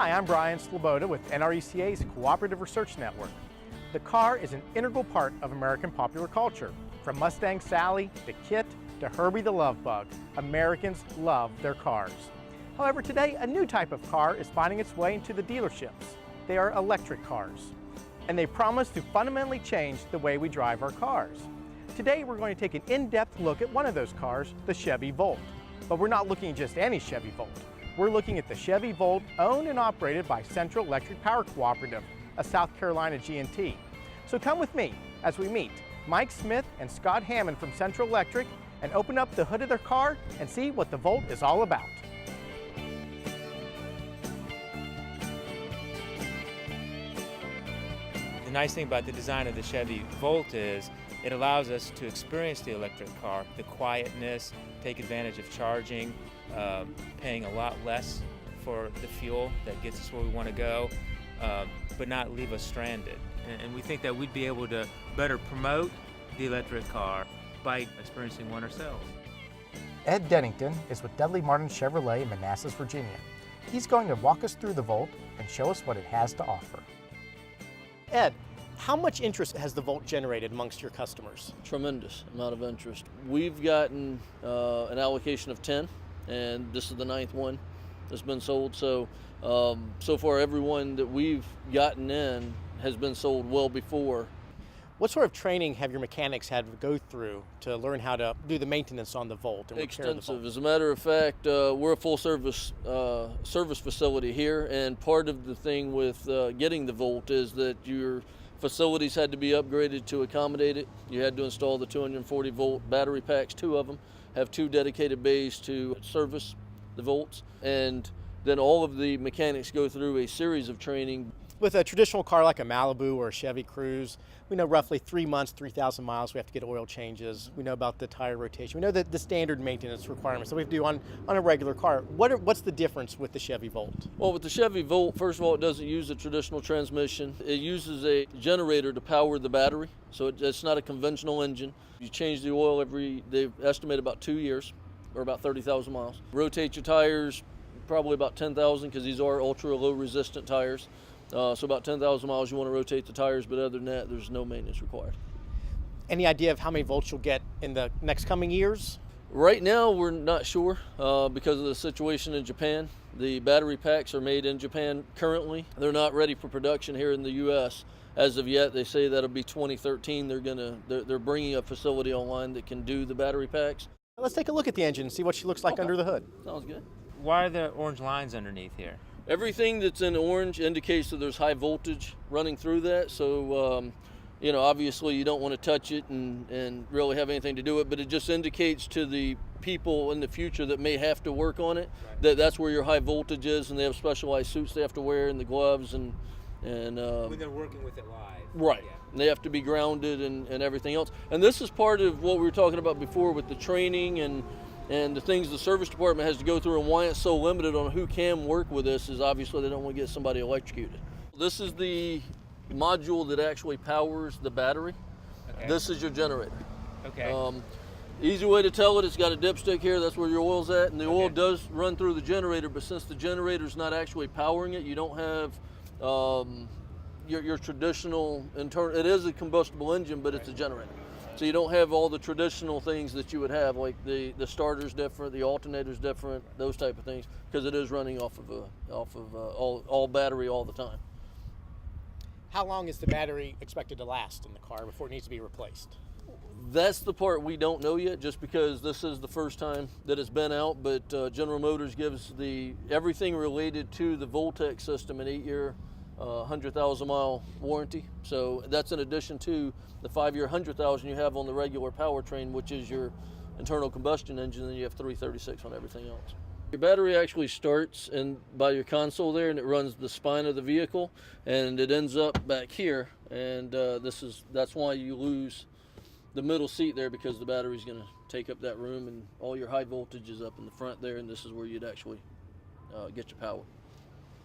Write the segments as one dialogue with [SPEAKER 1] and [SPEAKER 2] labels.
[SPEAKER 1] Hi, I'm Brian Sloboda with NRECA's Cooperative Research Network. The car is an integral part of American popular culture. From Mustang Sally to Kit to Herbie the Love Bug, Americans love their cars. However, today a new type of car is finding its way into the dealerships. They are electric cars, and they promise to fundamentally change the way we drive our cars. Today we're going to take an in-depth look at one of those cars, the Chevy Volt. But we're not looking at just any Chevy Volt. We're looking at the Chevy Volt owned and operated by Central Electric Power Cooperative, a South Carolina G&T. So come with me as we meet Mike Smith and Scott Hammond from Central Electric and open up the hood of their car and see what the Volt is all about.
[SPEAKER 2] The nice thing about the design of the Chevy Volt is it allows us to experience the electric car, the quietness, take advantage of charging, paying a lot less for the fuel that gets us where we want to go, but not leave us stranded. And we think that we'd be able to better promote the electric car by experiencing one ourselves.
[SPEAKER 1] Ed Dennington is with Dudley Martin Chevrolet in Manassas, Virginia. He's going to walk us through the Volt and show us what it has to offer. Ed, how much interest has the Volt generated amongst your customers?
[SPEAKER 3] Tremendous amount of interest. We've gotten an allocation of 10, and this is the 9th one that's been sold. So, so far everyone that we've gotten in has been sold well before.
[SPEAKER 1] What sort of training have your mechanics had to go through to learn how to do the maintenance on the Volt and repair the Volt?
[SPEAKER 3] Extensive. As a matter of fact, we're a full service facility here, and part of the thing with getting the Volt is that your facilities had to be upgraded to accommodate it. You had to install the 240 volt battery packs, 2 of them, have 2 dedicated bays to service the Volts, and then all of the mechanics go through a series of training.
[SPEAKER 1] With a traditional car like a Malibu or a Chevy Cruze, we know roughly 3 months, 3,000 miles, we have to get oil changes. We know about the tire rotation. We know that the standard maintenance requirements that we have to do on a regular car. What's the difference with the Chevy Volt?
[SPEAKER 3] Well, with the Chevy Volt, first of all, it doesn't use a traditional transmission. It uses a generator to power the battery, so it's not a conventional engine. You change the oil they estimate about 2 years, or about 30,000 miles. Rotate your tires probably about 10,000, because these are ultra low resistant tires. So about 10,000 miles you want to rotate the tires, but other than that, there's no maintenance required.
[SPEAKER 1] Any idea of how many volts you'll get in the next coming years?
[SPEAKER 3] Right now, we're not sure because of the situation in Japan. The battery packs are made in Japan currently. They're not ready for production here in the U.S. as of yet. They say that'll be 2013. They're bringing a facility online that can do the battery packs.
[SPEAKER 1] Let's take a look at the engine and see what she looks like under the hood.
[SPEAKER 3] Sounds good.
[SPEAKER 2] Why are the orange lines underneath here?
[SPEAKER 3] Everything that's in orange indicates that there's high voltage running through that. So, you know, obviously you don't want to touch it and really have anything to do with it, but it just indicates to the people in the future that may have to work on it, that that's where your high voltage is, and they have specialized suits they have to wear and the gloves and
[SPEAKER 2] when they're working with it live.
[SPEAKER 3] Right.
[SPEAKER 2] Yeah.
[SPEAKER 3] They have to be grounded and everything else. And this is part of what we were talking about before with the training and the things the service department has to go through, and why it's so limited on who can work with this is obviously they don't want to get somebody electrocuted. This is the module that actually powers the battery. Okay. This is your generator.
[SPEAKER 2] Okay.
[SPEAKER 3] Easy way to tell it, it's got a dipstick here, that's where your oil's at, and the oil does run through the generator, but since the generator's not actually powering it, you don't have your traditional internal, it is a combustible engine, but it's a generator. So you don't have all the traditional things that you would have, like the starter's different, the alternator's different, those type of things, because it is running off of all battery all the time.
[SPEAKER 1] How long is the battery expected to last in the car before it needs to be replaced?
[SPEAKER 3] That's the part we don't know yet, just because this is the first time that it's been out, but General Motors gives everything related to the Voltec system an 8-year 100,000 mile warranty. So that's in addition to the 5-year 100,000 you have on the regular powertrain, which is your internal combustion engine, and you have 336 on everything else. Your battery actually starts by your console there, and it runs the spine of the vehicle, and it ends up back here, and that's why you lose the middle seat there, because the battery's going to take up that room, and all your high voltage is up in the front there, and this is where you'd actually get your power.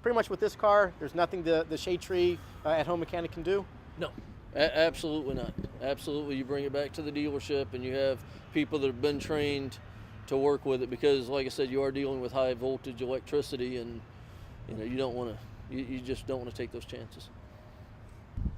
[SPEAKER 1] Pretty much with this car, there's nothing the shade tree at-home mechanic can do?
[SPEAKER 3] No, absolutely not. Absolutely, you bring it back to the dealership and you have people that have been trained to work with it, because like I said, you are dealing with high voltage electricity, and you don't want to, you just don't want to take those chances.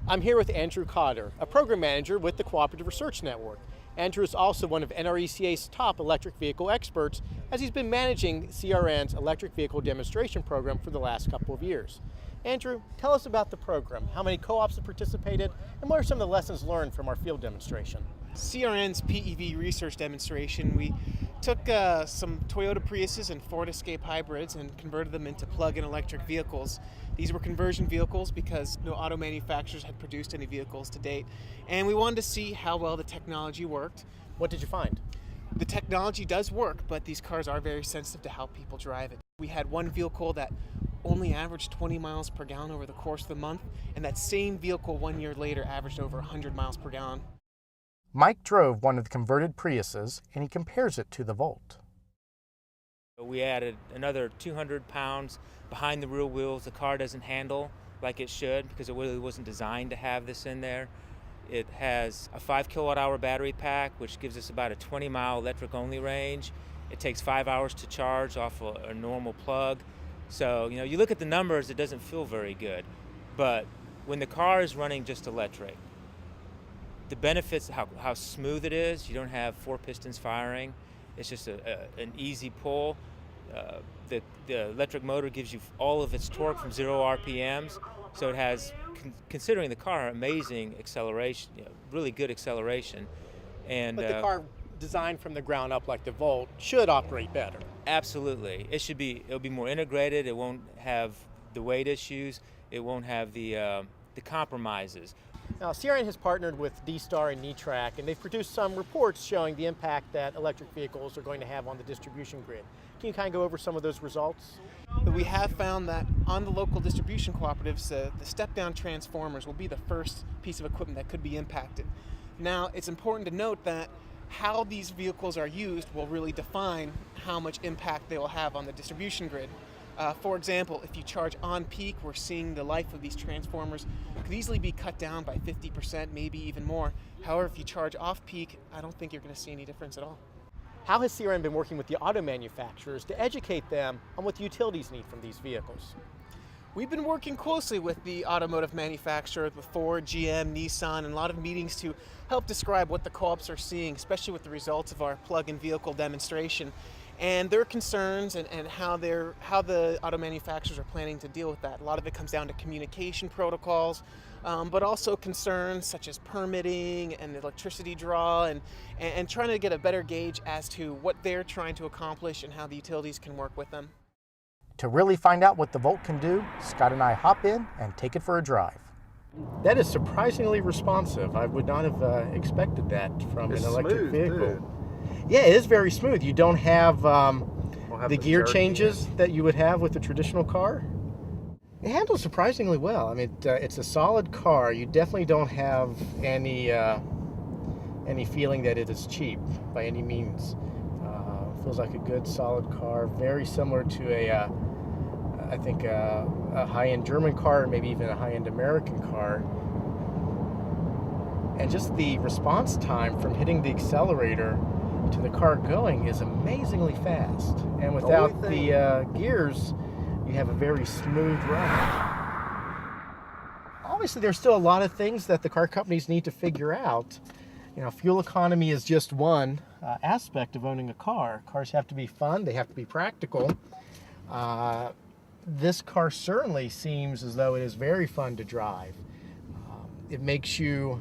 [SPEAKER 1] I'm here with Andrew Cotter, a program manager with the Cooperative Research Network. Andrew is also one of NRECA's top electric vehicle experts, as he's been managing CRN's electric vehicle demonstration program for the last couple of years. Andrew, tell us about the program, how many co-ops have participated, and what are some of the lessons learned from our field demonstration?
[SPEAKER 4] CRN's PEV research demonstration, we took some Toyota Priuses and Ford Escape hybrids and converted them into plug-in electric vehicles. These were conversion vehicles because no auto manufacturers had produced any vehicles to date. And we wanted to see how well the technology worked.
[SPEAKER 1] What did you find?
[SPEAKER 4] The technology does work, but these cars are very sensitive to how people drive it. We had one vehicle that only averaged 20 miles per gallon over the course of the month, and that same vehicle 1 year later averaged over 100 miles per gallon.
[SPEAKER 1] Mike drove one of the converted Priuses, and he compares it to the Volt.
[SPEAKER 2] We added another 200 pounds behind the rear wheels. The car doesn't handle like it should because it really wasn't designed to have this in there. It has a 5 kilowatt-hour battery pack, which gives us about a 20-mile electric-only range. It takes 5 hours to charge off a normal plug. So, you look at the numbers, it doesn't feel very good. But when the car is running just electric, the benefits, how smooth it is, you don't have 4 pistons firing. It's just an easy pull. The electric motor gives you all of its torque from 0 RPMs, so it has, considering the car, amazing acceleration, really good acceleration. And
[SPEAKER 1] But the car designed from the ground up like the Volt should operate better.
[SPEAKER 2] Absolutely. It'll be more integrated. It won't have the weight issues. It won't have the compromises.
[SPEAKER 1] Now, CRN has partnered with D-Star and NETRAC, and they've produced some reports showing the impact that electric vehicles are going to have on the distribution grid. Can you kind of go over some of those results?
[SPEAKER 4] We have found that on the local distribution cooperatives, the step-down transformers will be the first piece of equipment that could be impacted. Now, it's important to note that how these vehicles are used will really define how much impact they will have on the distribution grid. For example, if you charge on peak, we're seeing the life of these transformers could easily be cut down by 50%, maybe even more. However, if you charge off peak, I don't think you're going to see any difference at all.
[SPEAKER 1] How has CRN been working with the auto manufacturers to educate them on what the utilities need from these vehicles?
[SPEAKER 4] We've been working closely with the automotive manufacturers, with Ford, GM, Nissan, and a lot of meetings to help describe what the co-ops are seeing, especially with the results of our plug-in vehicle demonstration, and their concerns and how the auto manufacturers are planning to deal with that. A lot of it comes down to communication protocols, but also concerns such as permitting and electricity draw, and trying to get a better gauge as to what they're trying to accomplish and how the utilities can work with them.
[SPEAKER 1] To really find out what the Volt can do, Scott and I hop in and take it for a drive. That is surprisingly responsive. I would not have expected that from an electric vehicle.
[SPEAKER 5] Too.
[SPEAKER 1] Yeah, it is very smooth. You don't have the gear changes that you would have with a traditional car. It handles surprisingly well. I mean, it's a solid car. You definitely don't have any feeling that it is cheap by any means. Feels like a good, solid car. Very similar to I think a high-end German car, or maybe even a high-end American car. And just the response time from hitting the accelerator to the car going is amazingly fast. And without the gears, you have a very smooth ride. Obviously, there's still a lot of things that the car companies need to figure out. Fuel economy is just one aspect of owning a car. Cars have to be fun, they have to be practical. This car certainly seems as though it is very fun to drive. It makes you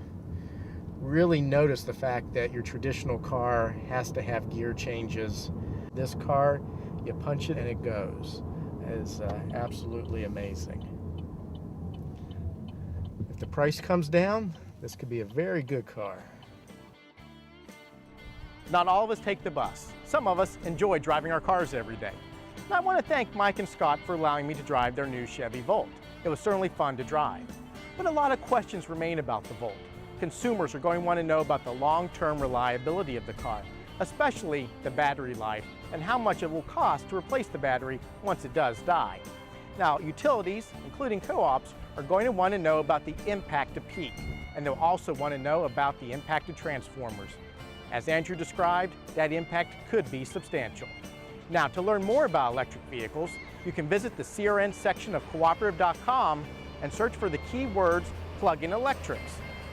[SPEAKER 1] really notice the fact that your traditional car has to have gear changes. This car, you punch it and it goes. It is absolutely amazing. If the price comes down, this could be a very good car. Not all of us take the bus. Some of us enjoy driving our cars every day. And I want to thank Mike and Scott for allowing me to drive their new Chevy Volt. It was certainly fun to drive. But a lot of questions remain about the Volt. Consumers are going to want to know about the long-term reliability of the car, especially the battery life and how much it will cost to replace the battery once it does die. Now, utilities, including co-ops, are going to want to know about the impact of peak, and they'll also want to know about the impact of transformers. As Andrew described, that impact could be substantial. Now, to learn more about electric vehicles, you can visit the CRN section of cooperative.com and search for the keywords plug-in electrics.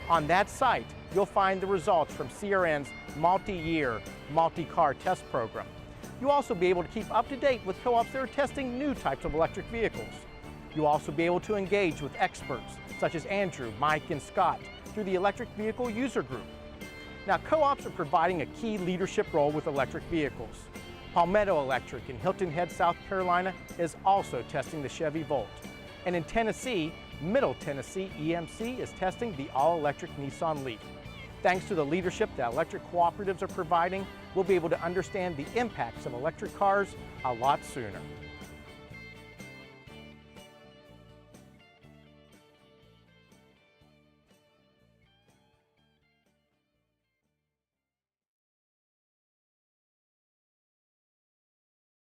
[SPEAKER 1] On that site, you'll find the results from CRN's multi-year, multi-car test program. You'll also be able to keep up to date with co-ops that are testing new types of electric vehicles. You'll also be able to engage with experts such as Andrew, Mike, and Scott through the Electric Vehicle User Group. Now, co-ops are providing a key leadership role with electric vehicles. Palmetto Electric in Hilton Head, South Carolina is also testing the Chevy Volt. And in Tennessee, Middle Tennessee EMC is testing the all-electric Nissan Leaf. Thanks to the leadership that electric cooperatives are providing, we'll be able to understand the impacts of electric cars a lot sooner.